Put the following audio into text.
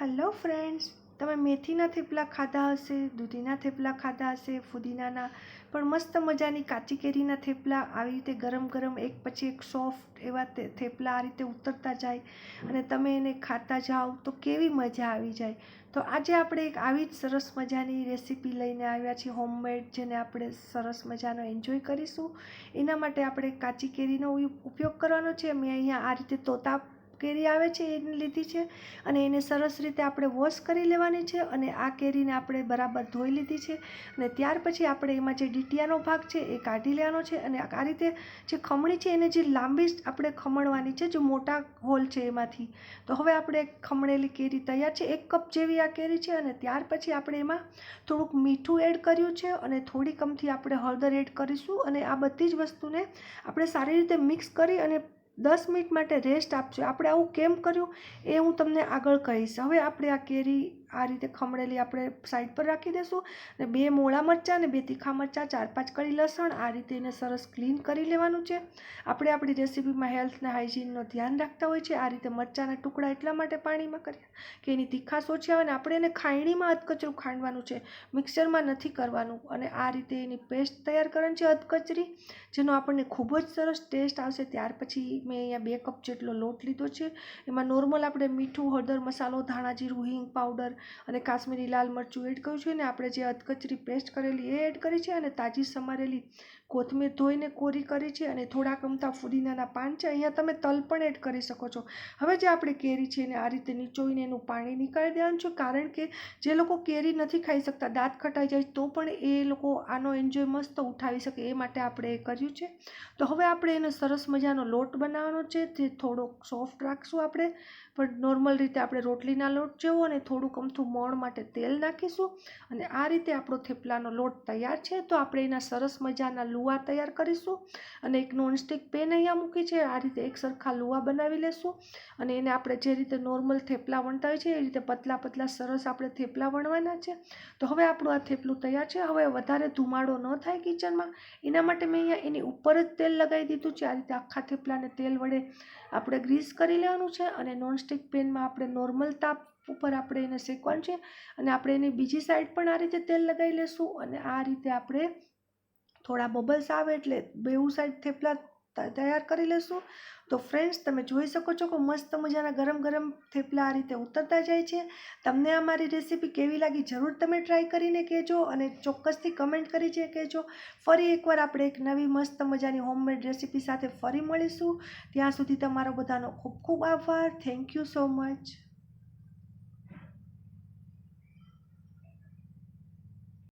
Hello friends, તમે મેથીના થેપલા ખાધા હશે, દૂધીના થેપલા ખાધા હશે, ફુદીનાના, પણ મસ્ત મજાની કાચી કેરીના થેપલા આવી રીતે ગરમ ગરમ એક પછી એક સોફ્ટ એવા થેપલા આ રીતે ઉતરતા જાય અને તમે એને ખાતા જાઓ તો કેવી મજા આવી જાય. તો આજે આપણે એક આવી જ સરસ મજાની રેસીપી લઈને આવ્યા છીએ હોમમેડ, જેને આપણે સરસ મજાનો એન્જોય કરીશું. એના માટે આપણે કાચી કેરીનો ઉપયોગ કરવાનો છે. મેં અહીંયા આ રીતે તોતા કેરી આવે છે એને લીધી છે અને એને સરસ રીતે આપણે વોશ કરી લેવાની છે. અને આ કેરીને આપણે બરાબર ધોઈ લીધી છે અને ત્યાર પછી આપણે એમાં જે ડીટીયાનો ભાગ છે એ કાઢી લેવાનો છે અને આ રીતે જે ખમણી છે એને જે લાંબી આપણે ખમણવાની છે, જે મોટા હોલ છે એમાંથી. તો હવે આપણે ખમણેલી કેરી તૈયાર છે. 1 કપ જેવી આ કેરી છે અને ત્યાર પછી આપણે એમાં થોડુંક મીઠું એડ કર્યું છે અને થોડીક અમથી આપણે હળદર એડ કરીશું અને આ બધી જ વસ્તુને આપણે સારી રીતે મિક્સ કરી અને 10 મિનિટ માટે રેસ્ટ આપજો. આપણે આવું કેમ કર્યું એ હું તમને આગળ કહીશ. હવે આપણે આ કેરી આ રીતે ખમણેલી આપણે સાઈડ પર રાખી દઈશું અને 2 મોળા મરચાં અને 2 તીખા મરચાં, 4-5 કળી લસણ આ રીતે એને સરસ ક્લીન કરી લેવાનું છે. આપણે આપણી રેસીપીમાં હેલ્થ અને હાઇજીનનો ધ્યાન રાખતા હોય છે. આ રીતે મરચાંના ટુકડા એટલા માટે પાણીમાં કર્યા કે એની તીખાશ ઓછી આવે અને આપણે એને ખાયણીમાં અધકચરું ખાંડવાનું છે, મિક્સરમાં નથી કરવાનું. અને આ રીતે એની પેસ્ટ તૈયાર કરવાની છે અધકચરી, જેનો આપણને ખૂબ જ સરસ ટેસ્ટ આવશે. ત્યાર પછી મેં અહીંયા 2 કપ જેટલો લોટ લીધો છે. એમાં નોર્મલ આપણે મીઠું, હળદર, મસાલો, ધાણા જીરું, હિંગ પાવડર અને કાશ્મીરી લાલ મરચું એડ કર્યું છે. અને આપણે જે અધકચરી પેસ્ટ કરેલી એ એડ કરી છે અને તાજી સમારેલી કોથમીર ધોઈને કોરી કરી છે અને થોડાક અમથા ફુદીનાના પાન છે. અહીંયા તમે તલ પણ એડ કરી શકો છો. હવે જે આપણે કેરી છે એને આ રીતે નીચોઈને એનું પાણી નીકાળી દેવાનું છે, કારણ કે જે લોકો કેરી નથી ખાઈ શકતા, દાંત ખટાઈ જાય, તો પણ એ લોકો આનો એન્જોય મસ્ત ઉઠાવી શકે, એ માટે આપણે એ કર્યું છે. તો હવે આપણે એને સરસ મજાનો લોટ બનાવવાનો છે, જે થોડોક સોફ્ટ રાખશું આપણે, પણ નોર્મલ રીતે આપણે રોટલીના લોટ જેવો, અને થોડુંક અમથું મોણ માટે તેલ નાખીશું અને આ રીતે આપણો થેપલાનો લોટ તૈયાર છે. તો આપણે એના સરસ મજાના લુવા તૈયાર કરીશું અને એક નોનસ્ટિક પેન અહીંયા મૂકી છે. આ રીતે એક સરખા લુવા બનાવી લેશું અને એને આપણે જે રીતે નોર્મલ થેપલા વણતા હોય છે એ રીતે પતલા પતલા સરસ આપણે થેપલા વણવાના છે. તો હવે આપણું આ થેપલું તૈયાર છે. હવે વધારે ધુમાડો ન થાય કિચનમાં, એના માટે મેં અહીંયા એની ઉપર જ તેલ લગાવી દીધું છે. આ રીતે આખા થેપલાને તેલ વડે આપણે ગ્રીસ કરી લેવાનું છે અને નોનસ્ટિક પેનમાં આપણે નોર્મલ તાપ ઉપર આપણે એને શેકવાનું છે અને આપણે એની બીજી સાઈડ પણ આ રીતે તેલ લગાવી લેશું અને આ રીતે આપણે થોડા બબલ્સ આવે એટલે બેઉ સાઈડ થેપલા તૈયાર કરી લેશું. તો ફ્રેન્ડ્સ, તમે જોઈ શકો છો કે મસ્ત મજાના ગરમ ગરમ થેપલા આ રીતે ઉતરતા જાય છે. તમને આ મારી રેસીપી કેવી લાગી જરૂર તમે ટ્રાય કરીને કહેજો અને ચોક્કસથી કમેન્ટ કરી છે કહેજો. ફરી એકવાર આપણે એક નવી મસ્ત મજાની હોમમેડ રેસીપી સાથે ફરી મળીશું. ત્યાં સુધી તમારો બધાનો ખૂબ ખૂબ આભાર. Thank you so much.